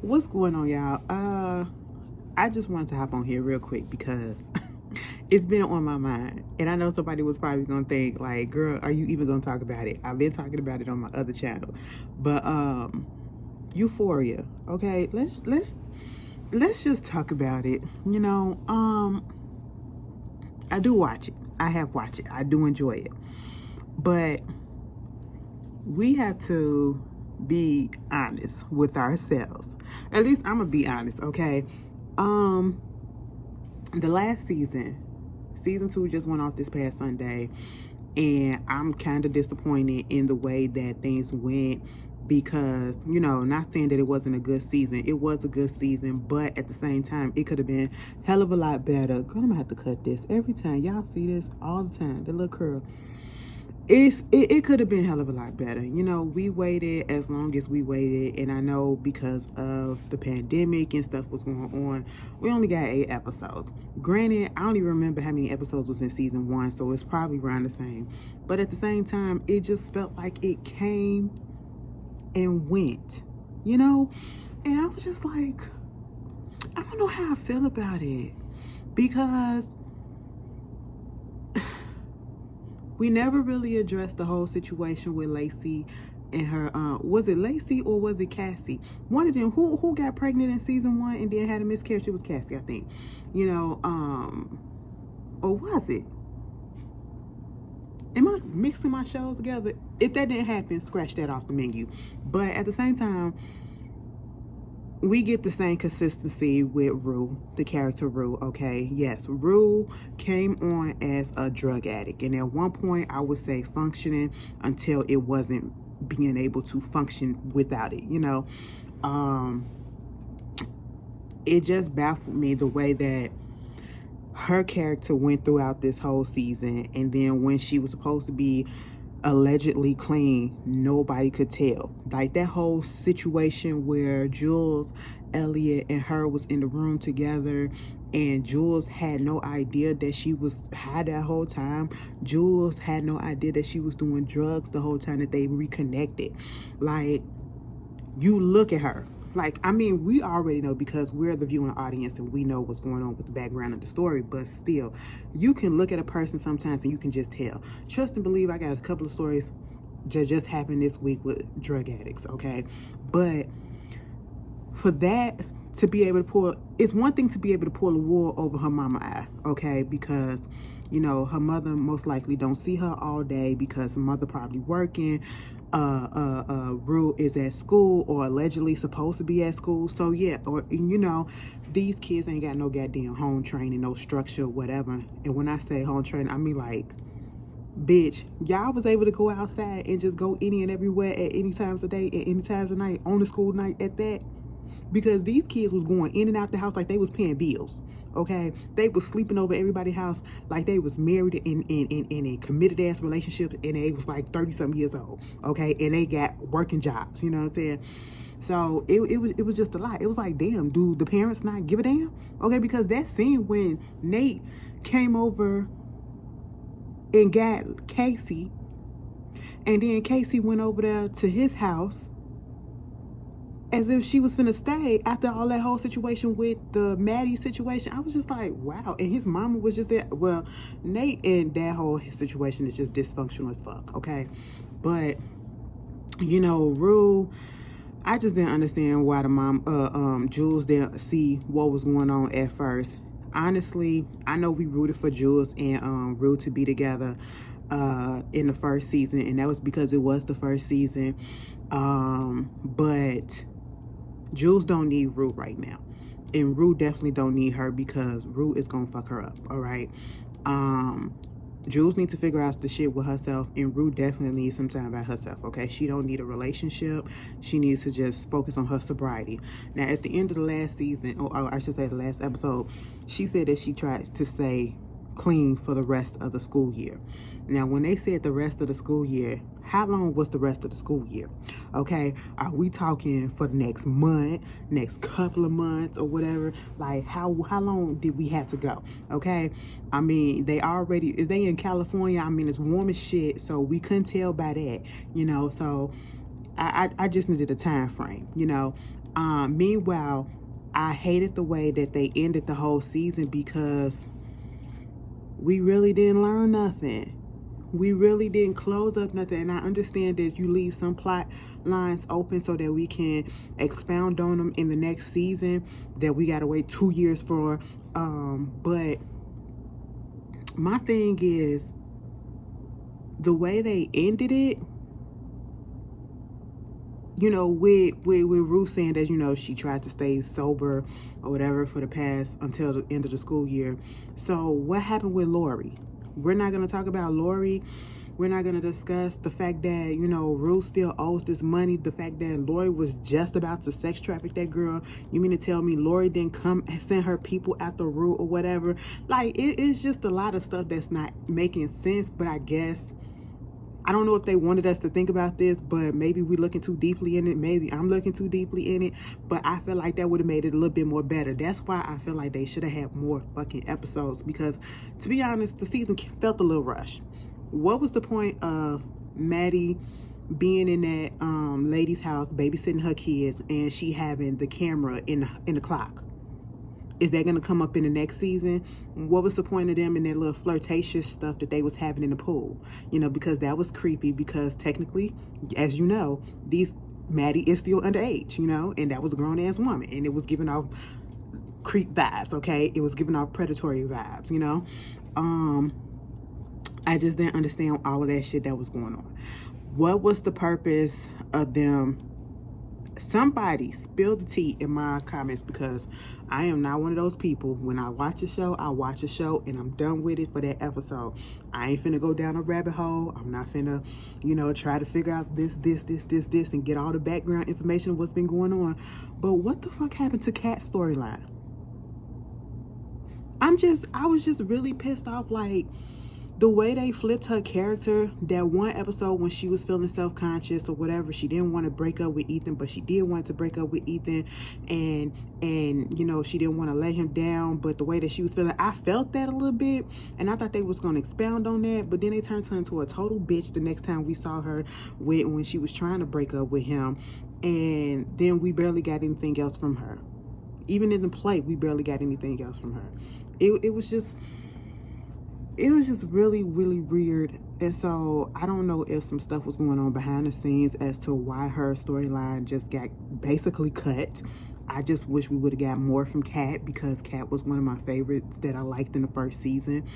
What's going on, y'all? I just wanted to hop on here real quick because it's been on my mind, and I know somebody was probably gonna think like, "Girl, are you even gonna talk about it?" I've been talking about it on my other channel, but Euphoria. Okay, let's just talk about it. I do watch it. I have watched it. I do enjoy it, but we have to be honest with ourselves. At least I'm gonna be honest, okay? Um, the last season 2 just went off this past Sunday, and I'm kind of disappointed in the way that things went because, not saying that it wasn't a good season. It was a good season, but at the same time, it could have been hell of a lot better. Girl, I'm gonna have to cut this every time. Y'all see this all the time. The little curl. It could have been a hell of a lot better. We waited as long as we waited, and I know because of the pandemic and stuff was going on, we only got 8 episodes. Granted, I don't even remember how many episodes was in season 1, so it's probably around the same. But at the same time, it just felt like it came and went, And I was just like, I don't know how I feel about it because we never really addressed the whole situation with Lacey and her. Was it Lacey or was it Cassie? One of them who got pregnant in season 1 and then had a miscarriage. It was Cassie, I think. Or was it? Am I mixing my shows together? If that didn't happen, scratch that off the menu. But at the same time, we get the same consistency with Rue, the character Rue, okay? Yes, Rue came on as a drug addict. And at one point, I would say functioning until it wasn't being able to function without it, It just baffled me the way that her character went throughout this whole season. And then when she was supposed to be allegedly clean, nobody could tell. Like that whole situation where Jules, Elliot, and her was in the room together, and Jules had no idea that she was high that whole time. Jules had no idea that she was doing drugs the whole time that they reconnected. Like, you look at her. Like, I mean, we already know because we're the viewing audience and we know what's going on with the background of the story, but still, you can look at a person sometimes and you can just tell. Trust and believe, I got a couple of stories that just happened this week with drug addicts, okay? But for that to be able to pull, it's one thing to be able to pull a wool over her mama eye, okay? Because, her mother most likely don't see her all day because the mother probably working. Rue is at school or allegedly supposed to be at school. So yeah, or these kids ain't got no goddamn home training, no structure, whatever. And when I say home training, I mean like, bitch, y'all was able to go outside and just go any and everywhere at any times of day, at any times of night, on the school night at that. Because these kids was going in and out the house like they was paying bills. Okay, they was sleeping over everybody's house like they was married in a committed ass relationship, and they was like 30-something years old. Okay, and they got working jobs. You know what I'm saying? So it was just a lot. It was like, damn, do the parents not give a damn? Okay, because that scene when Nate came over and got Casey, and then Casey went over there to his house as if she was finna stay after all that whole situation with the Maddie situation. I was just like, wow. And his mama was just there. Well, Nate and that whole situation is just dysfunctional as fuck, okay? But, Rue, I just didn't understand why the mom, Jules didn't see what was going on at first. Honestly, I know we rooted for Jules and Rue to be together in the first season, and that was because it was the first season. But Jules don't need Rue right now, and Rue definitely don't need her because Rue is gonna fuck her up. All right. Jules needs to figure out the shit with herself, and Rue definitely needs some time by herself, okay? She don't need a relationship. She needs to just focus on her sobriety. Now, at the end of the last season, or I should say the last episode, she said that she tried to stay clean for the rest of the school year. Now, when they said the rest of the school year, how long was the rest of the school year? Okay, are we talking for the next month, next couple of months, or whatever? Like, how long did we have to go? Okay, I mean, they in California. I mean, it's warm as shit, so we couldn't tell by that, so I just needed a time frame, Meanwhile, I hated the way that they ended the whole season because we really didn't learn nothing. We really didn't close up nothing. And I understand that you leave some plot lines open so that we can expound on them in the next season that we gotta wait 2 years for. But my thing is the way they ended it, you know, with Ruth saying that, you know, she tried to stay sober or whatever for the past until the end of the school year. So what happened with Lori? We're not going to talk about Lori. We're not going to discuss the fact that, you know, Ruth still owes this money. The fact that Lori was just about to sex traffic that girl. You mean to tell me Lori didn't come and send her people after Ruth or whatever? Like, it's just a lot of stuff that's not making sense. But I guess, I don't know if they wanted us to think about this, but maybe we're looking too deeply in it. Maybe I'm looking too deeply in it, but I feel like that would have made it a little bit more better. That's why I feel like they should have had more fucking episodes, because to be honest, the season felt a little rushed. What was the point of Maddie being in that lady's house babysitting her kids and she having the camera in the clock? Is that going to come up in the next season? What was the point of them in that little flirtatious stuff that they was having in the pool? You know, because that was creepy, because technically, as you know, Maddie is still underage, you know, and that was a grown-ass woman, and it was giving off creep vibes, okay? It was giving off predatory vibes, you know? I just didn't understand all of that shit that was going on. What was the purpose of them? Somebody spill the tea in my comments, because I am not one of those people. When I watch a show, I watch a show and I'm done with it for that episode. I ain't finna go down a rabbit hole. I'm not finna, you know, try to figure out this and get all the background information of what's been going on. But what the fuck happened to Kat's storyline? I was just really pissed off. Like, the way they flipped her character, that one episode when she was feeling self-conscious or whatever, she didn't want to break up with Ethan, but she did want to break up with Ethan, and you know, she didn't want to let him down, but the way that she was feeling, I felt that a little bit, and I thought they was going to expound on that, but then they turned her into a total bitch the next time we saw her when she was trying to break up with him, and then we barely got anything else from her. Even in the play, we barely got anything else from her. It was just really, really weird. And so I don't know if some stuff was going on behind the scenes as to why her storyline just got basically cut. I just wish we would have got more from Kat, because Kat was one of my favorites that I liked in the first season.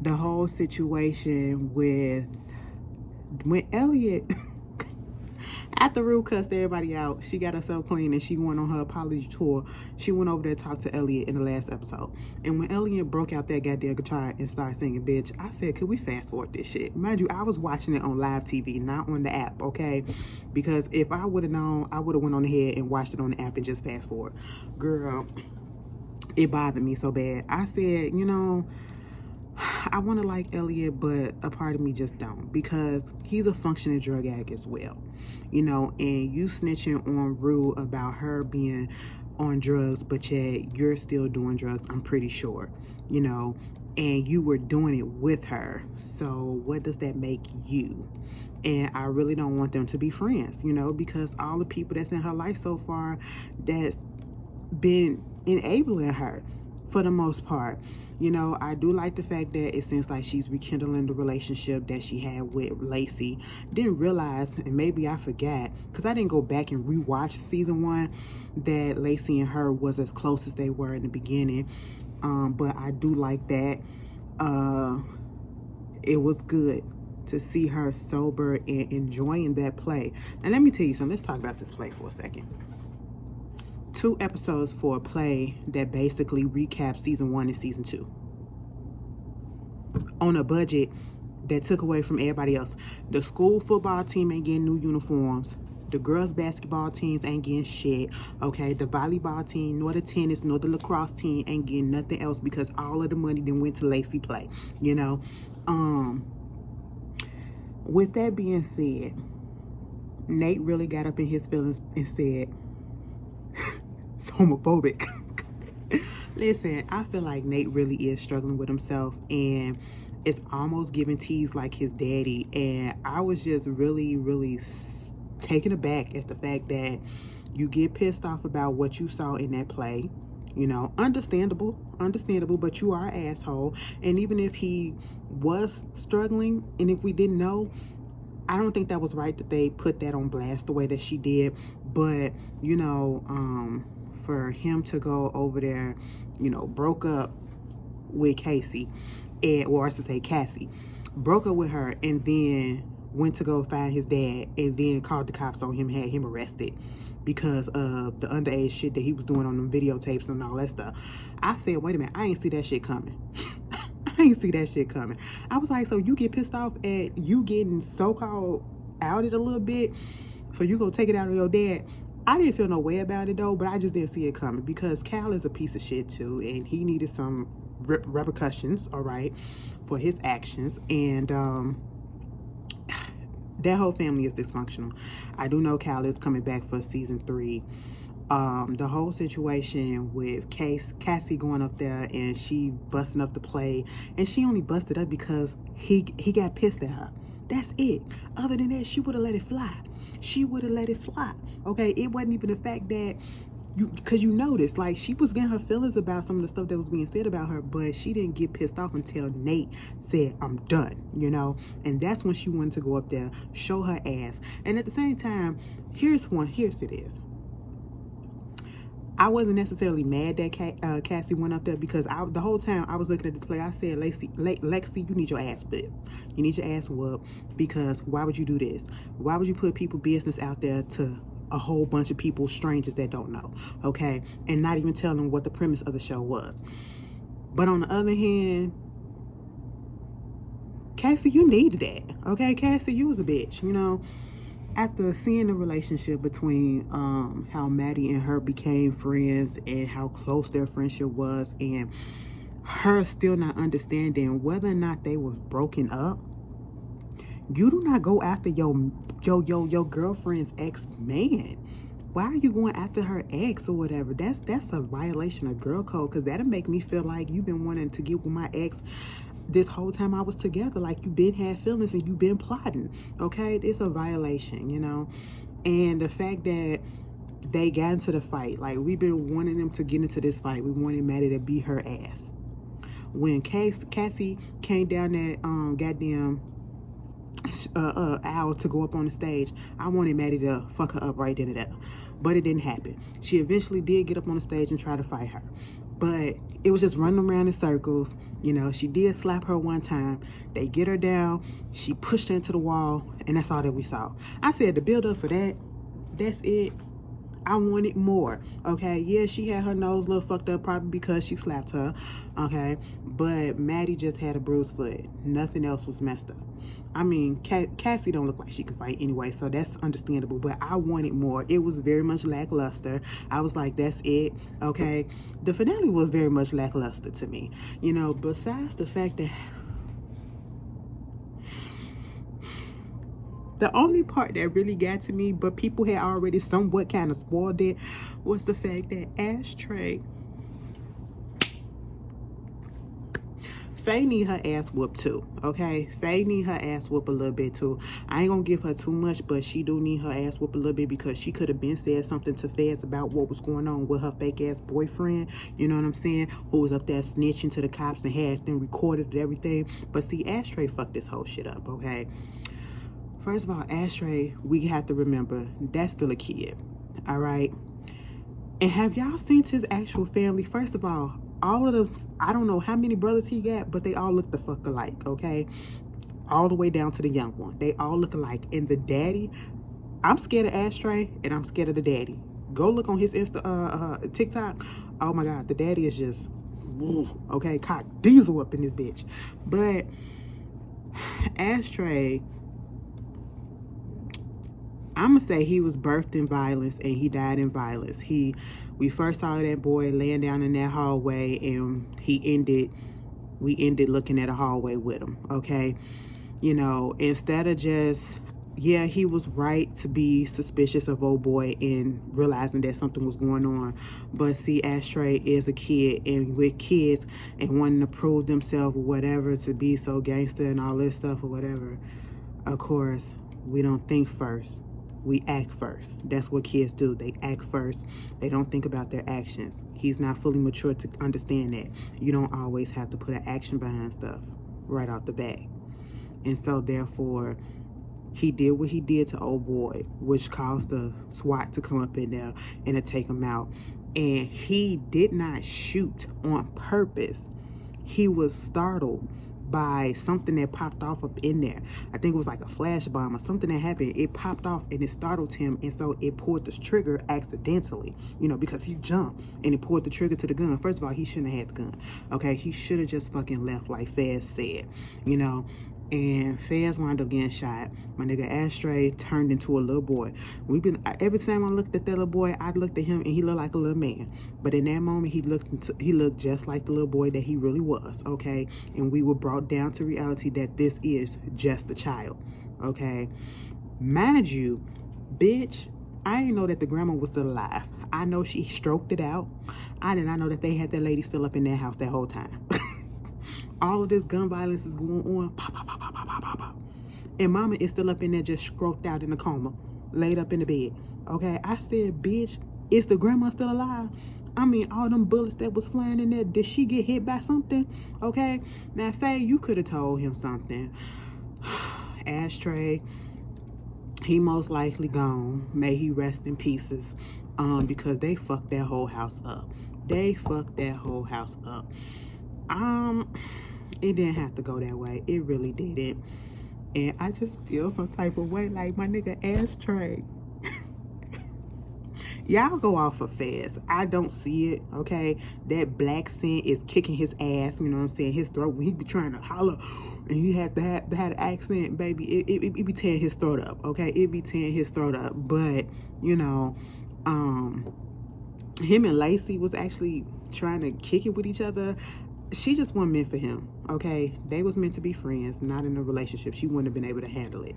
The whole situation with when Elliot after Rue cussed everybody out, she got herself clean and she went on her apology tour. She went over there to talk to Elliot in the last episode. And when Elliot broke out that goddamn guitar and started singing bitch, I said, could we fast forward this shit? Mind you, I was watching it on live TV, not on the app, okay? Because if I would have known, I would have went on ahead and watched it on the app and just fast forward. Girl, it bothered me so bad. I said, you know, I want to like Elliot, but a part of me just don't, because he's a functioning drug addict as well, you know, and you snitching on Rue about her being on drugs, but yet you're still doing drugs, I'm pretty sure, you know, and you were doing it with her. So what does that make you? And I really don't want them to be friends, you know, because all the people that's in her life so far that's been enabling her for the most part. You know, I do like the fact that it seems like she's rekindling the relationship that she had with Lacey. Didn't realize, and maybe I forgot, because I didn't go back and rewatch season 1, that Lacey and her was as close as they were in the beginning. But I do like that. It was good to see her sober and enjoying that play. Now let me tell you something. Let's talk about this play for a second. 2 episodes for a play that basically recaps season 1 and season 2 on a budget that took away from everybody else. The school football team ain't getting new uniforms. The girls basketball teams ain't getting shit, okay? The volleyball team, nor the tennis, nor the lacrosse team ain't getting nothing else, because all of the money then went to Lacey play, you know? With that being said, Nate really got up in his feelings and said, it's homophobic. Listen, I feel like Nate really is struggling with himself, and it's almost giving tease like his daddy, and I was just really, really taken aback at the fact that you get pissed off about what you saw in that play. You know, understandable, but you are an asshole. And even if he was struggling, and if we didn't know, I don't think that was right that they put that on blast the way that she did. But, you know, for him to go over there, you know, broke up with Casey, or I should say Cassie, broke up with her, and then went to go find his dad, and then called the cops on him, had him arrested because of the underage shit that he was doing on them videotapes and all that stuff. I said, wait a minute, I ain't see that shit coming. I ain't see that shit coming. I was like, so you get pissed off at you getting so-called outed a little bit, so you go take it out on your dad. I didn't feel no way about it though, but I just didn't see it coming because Cal is a piece of shit too, and he needed some repercussions, all right, for his actions. And that whole family is dysfunctional. I do know Cal is coming back for season 3. The whole situation with Cassie going up there and she busting up the play, and she only busted up because he got pissed at her. That's it. Other than that, she would have let it fly. She would have let it fly. Okay, it wasn't even the fact that because you noticed, like, she was getting her feelings about some of the stuff that was being said about her, but she didn't get pissed off until Nate said, I'm done, you know? And that's when she wanted to go up there, show her ass. And at the same time, here's it is. I wasn't necessarily mad that Cassie went up there, because the whole time I was looking at this play, I said, Lexi, you need your ass whipped. You need your ass whooped, because why would you do this? Why would you put people business out there to a whole bunch of people, strangers that don't know, okay? And not even tell them what the premise of the show was. But on the other hand, Cassie, you needed that, okay? Cassie, you was a bitch, you know? After seeing the relationship between how Maddie and her became friends and how close their friendship was, and her still not understanding whether or not they were broken up, you do not go after your girlfriend's ex-man. Why are you going after her ex or whatever? That's a violation of girl code, because that'll make me feel like you've been wanting to get with my ex this whole time I was together, like you been had feelings and you been plotting, okay? It's a violation, you know? And the fact that they got into the fight, like, we've been wanting them to get into this fight. We wanted Maddie to beat her ass. When Cassie came down that goddamn aisle to go up on the stage, I wanted Maddie to fuck her up right then and there, but it didn't happen. She eventually did get up on the stage and try to fight her, but it was just running around in circles. You know, she did slap her one time. They get her down. She pushed her into the wall, and that's all that we saw. I said the build up for that, that's it. I wanted more, okay? Yeah, she had her nose a little fucked up, probably because she slapped her, okay? But Maddie just had a bruised foot. Nothing else was messed up. I mean, Cassie don't look like she can fight anyway, so that's understandable, but I wanted more. It was very much lackluster. I was like, that's it, okay? The finale was very much lackluster to me, you know, besides the fact that the only part that really got to me, but people had already somewhat kind of spoiled it, was the fact that Ashtray, Faye need her ass whooped too, okay? Faye need her ass whooped a little bit too. I ain't gonna give her too much, but she do need her ass whooped a little bit, because she could have been said something to Fez about what was going on with her fake ass boyfriend, you know what I'm saying, who was up there snitching to the cops and had them recorded and everything. But see, Ashtray fucked this whole shit up, okay? First of all, Ashtray, we have to remember, that's still a kid, all right? And have y'all seen his actual family? First of all of them, I don't know how many brothers he got, but they all look the fuck alike, okay? All the way down to the young one. They all look alike. And the daddy, I'm scared of Ashtray, and I'm scared of the daddy. Go look on his TikTok. Oh my God, the daddy is just, okay, cock diesel up in this bitch. But Ashtray, I'm gonna say he was birthed in violence and he died in violence. We first saw that boy laying down in that hallway, and we ended looking at a hallway with him, okay? You know, instead of just, yeah, he was right to be suspicious of old boy and realizing that something was going on. But see, Ashtray is a kid, and with kids and wanting to prove themselves or whatever, to be so gangster and all this stuff or whatever, of course, we don't think first. We act first. That's what kids do. They act first. They don't think about their actions. He's not fully mature to understand that. You don't always have to put an action behind stuff right off the bat. And so therefore, he did what he did to old boy, which caused the SWAT to come up in there and to take him out. And he did not shoot on purpose. He was startled by something that popped off up in there. I think it was like a flash bomb or something that happened. It popped off and it startled him, and so it pulled the trigger accidentally, you know, because he jumped and it pulled the trigger to the gun. First of all, he shouldn't have had the gun. Okay, he should have just fucking left, like Fez said, you know. And Fez wound up getting shot. My nigga Ashtray turned into a little boy. Every time I looked at that little boy, I looked at him and he looked like a little man. But in that moment, he looked just like the little boy that he really was. Okay, and we were brought down to reality that this is just a child. Okay, mind you, bitch, I didn't know that the grandma was still alive. I know she stroked it out. I did not know that they had that lady still up in their house that whole time. All of this gun violence is going on. Pop, pop, pop, pop, pop, pop, pop. And mama is still up in there just stroked out in a coma, laid up in the bed. Okay, I said, bitch, is the grandma still alive? I mean, all them bullets that was flying in there, did she get hit by something? Okay, now Faye, you could have told him something. Ashtray, he most likely gone. May he rest in pieces. Because they fucked that whole house up. They fucked that whole house up. It didn't have to go that way. It really didn't. And I just feel some type of way, like my nigga Ashtray. Y'all go off of Fez. I don't see it, okay? That black scent is kicking his ass, you know what I'm saying? His throat, when he be trying to holler and he had to have an accent, baby, it be tearing his throat up, okay? It be tearing his throat up. But, you know, him and Lacey was actually trying to kick it with each other. She just wasn't meant for him, okay? They was meant to be friends, not in a relationship. She wouldn't have been able to handle it.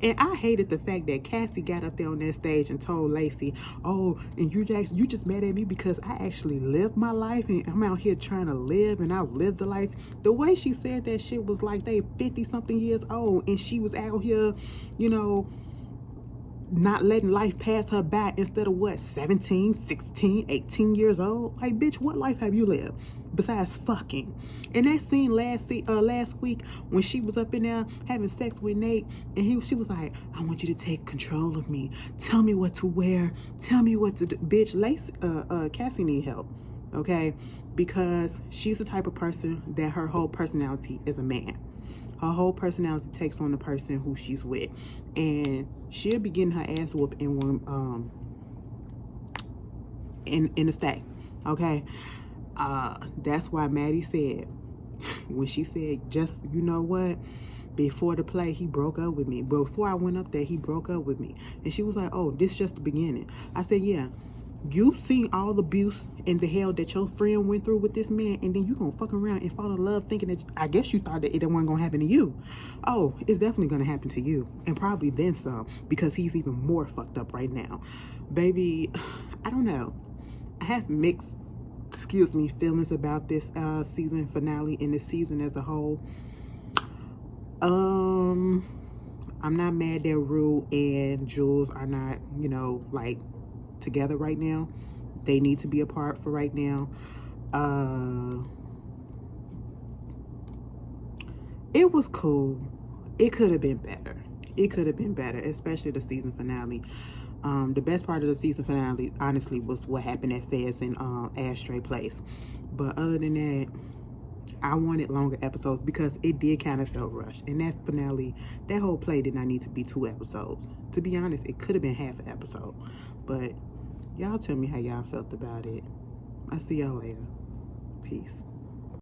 And I hated the fact that Cassie got up there on that stage and told Lacey, oh, and you just mad at me because I actually lived my life and I'm out here trying to live and I lived the life. The way she said that shit was like they 50-something years old and she was out here, you know, not letting life pass her by instead of what, 17, 16, 18 years old? Like, bitch, what life have you lived besides fucking? And that scene last week when she was up in there having sex with Nate and she was like, I want you to take control of me. Tell me what to wear. Tell me what to do. Bitch, Cassie need help, okay? Because she's the type of person that her whole personality is a man. Her whole personality takes on the person who she's with. And she'll be getting her ass whooped in one in a stack. Okay? That's why Maddie said, when she said, just, you know what? Before the play, he broke up with me. Before I went up there, he broke up with me. And she was like, oh, this just the beginning. I said, yeah. You've seen all the abuse and the hell that your friend went through with this man, and then you gonna fuck around and fall in love thinking that, I guess you thought that it wasn't gonna happen to you. Oh, it's definitely gonna happen to you, and probably then some, because he's even more fucked up right now. Baby, I don't know. I have mixed, feelings about this season finale and the season as a whole. I'm not mad that Rue and Jules are not, you know, like, together right now. They need to be apart for right now. It was cool. It could have been better. It could have been better, especially the season finale. The best part of the season finale, honestly, was what happened at Fez and Ashtray Place. But other than that, I wanted longer episodes because it did kind of feel rushed. And that finale, that whole play did not need to be 2 episodes. To be honest, it could have been half an episode. But y'all tell me how y'all felt about it. I'll see y'all later. Peace.